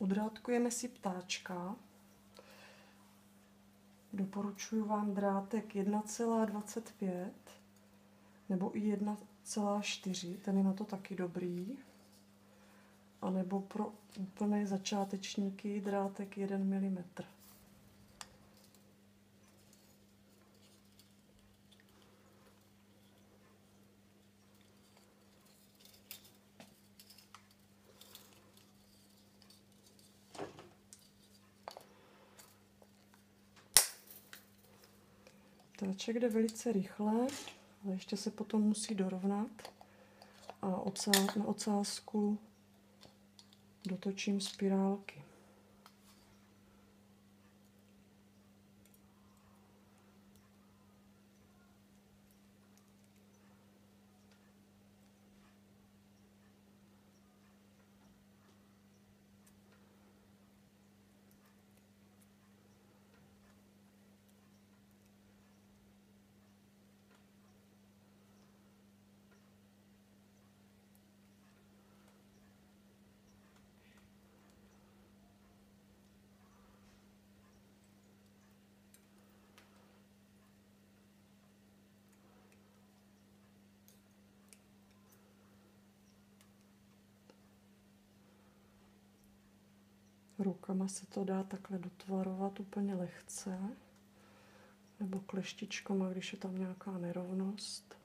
Odrátkujeme si ptáčka. Doporučuji vám drátek 1,25 nebo i 1,4, ten je na to taky dobrý. A nebo pro úplné začátečníky drátek 1 mm. Ptáček jde velice rychle, ale ještě se potom musí dorovnat a na ocásku dotočím spirálky. Rukama se to dá takhle dotvarovat úplně lehce, nebo kleštičkama, když je tam nějaká nerovnost.